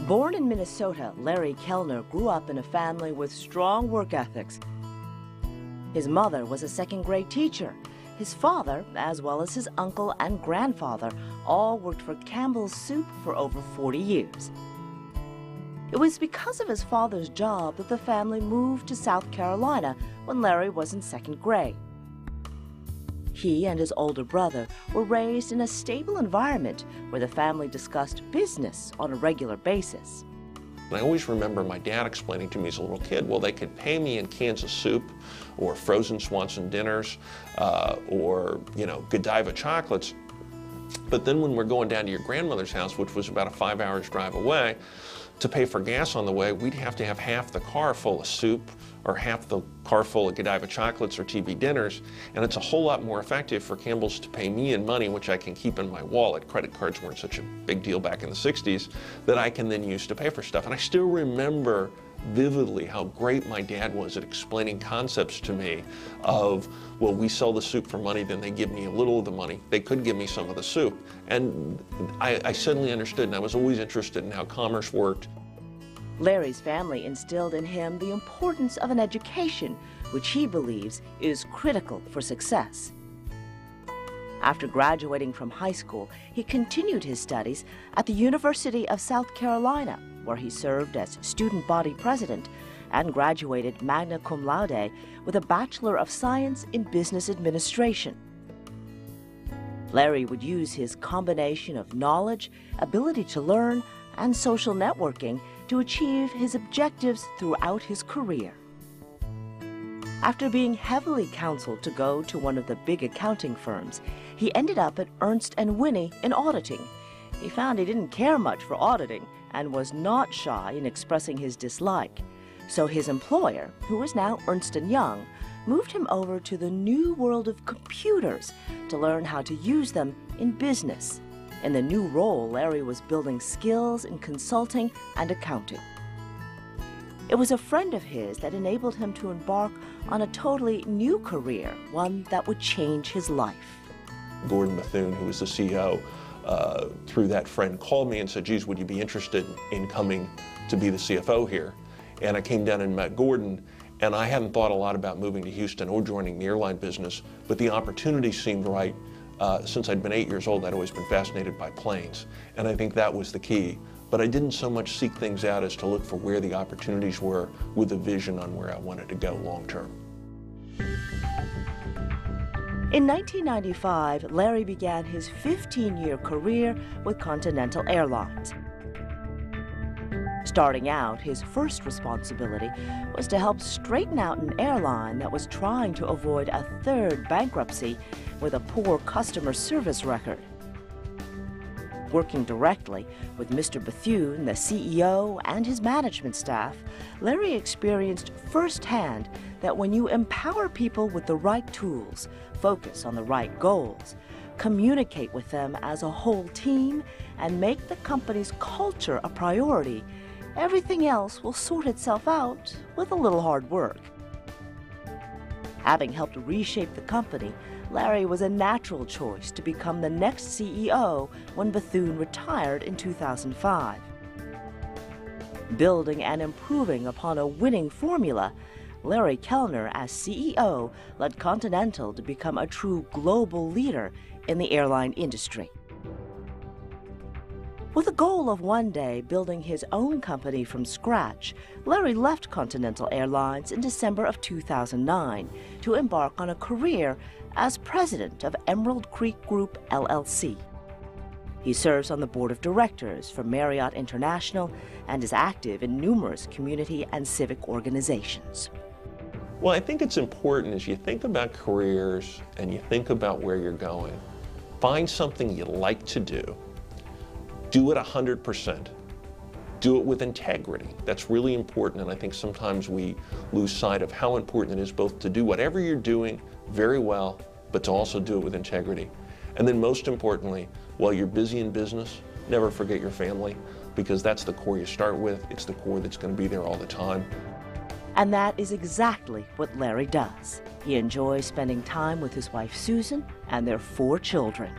Born in Minnesota, Larry Kellner grew up in a family with strong work ethics. His mother was a second-grade teacher. His father, as well as his uncle and grandfather, all worked for Campbell's Soup for over 40 years. It was because of his father's job that the family moved to South Carolina when Larry was in second grade. He and his older brother were raised in a stable environment where the family discussed business on a regular basis. I always remember my dad explaining to me as a little kid, well, they could pay me in cans of soup or frozen Swanson dinners or, Godiva chocolates. But then when we're going down to your grandmother's house, which was about a 5 hours drive away, to pay for gas on the way, we'd have to have half the car full of soup or half the car full of Godiva chocolates or TV dinners, and it's a whole lot more effective for Campbell's to pay me in money, which I can keep in my wallet. Credit cards weren't such a big deal back in the 60s, that I can then use to pay for stuff. And I still remember vividly how great my dad was at explaining concepts to me of, well, we sell the soup for money, then they give me a little of the money. They could give me some of the soup. And I suddenly understood, and I was always interested in how commerce worked. Larry's family instilled in him the importance of an education, which he believes is critical for success. After graduating from high school, he continued his studies at the University of South Carolina, where he served as student body president and graduated magna cum laude with a Bachelor of Science in Business Administration. Larry would use his combination of knowledge, ability to learn, and social networking to achieve his objectives throughout his career. After being heavily counseled to go to one of the big accounting firms, he ended up at Ernst & Whinney in auditing. He found he didn't care much for auditing and was not shy in expressing his dislike. So his employer, who is now Ernst & Young, moved him over to the new world of computers to learn how to use them in business. In the new role, Larry was building skills in consulting and accounting. It was a friend of his that enabled him to embark on a totally new career, one that would change his life. Gordon Bethune, who was the CEO, through that friend, called me and said, geez, would you be interested in coming to be the CFO here? And I came down and met Gordon, and I hadn't thought a lot about moving to Houston or joining the airline business, but the opportunity seemed right. Since I'd been 8 years old, I'd always been fascinated by planes, and I think that was the key. But I didn't so much seek things out as to look for where the opportunities were with a vision on where I wanted to go long term. In 1995, Larry began his 15-year career with Continental Airlines. Starting out, his first responsibility was to help straighten out an airline that was trying to avoid a third bankruptcy with a poor customer service record. Working directly with Mr. Bethune, the CEO, and his management staff, Larry experienced firsthand that when you empower people with the right tools, focus on the right goals, communicate with them as a whole team, and make the company's culture a priority, everything else will sort itself out with a little hard work. Having helped reshape the company, Larry was a natural choice to become the next CEO when Bethune retired in 2005. Building and improving upon a winning formula, Larry Kellner, as CEO, led Continental to become a true global leader in the airline industry. With the goal of one day building his own company from scratch, Larry left Continental Airlines in December of 2009 to embark on a career as president of Emerald Creek Group, LLC. He serves on the board of directors for Marriott International and is active in numerous community and civic organizations. Well, I think it's important as you think about careers and you think about where you're going, find something you like to do. Do it 100%. Do it with integrity. That's really important, and I think sometimes we lose sight of how important it is both to do whatever you're doing very well, but to also do it with integrity. And then most importantly, while you're busy in business, never forget your family, because that's the core you start with. It's the core that's going to be there all the time. And that is exactly what Larry does. He enjoys spending time with his wife Susan and their 4 children.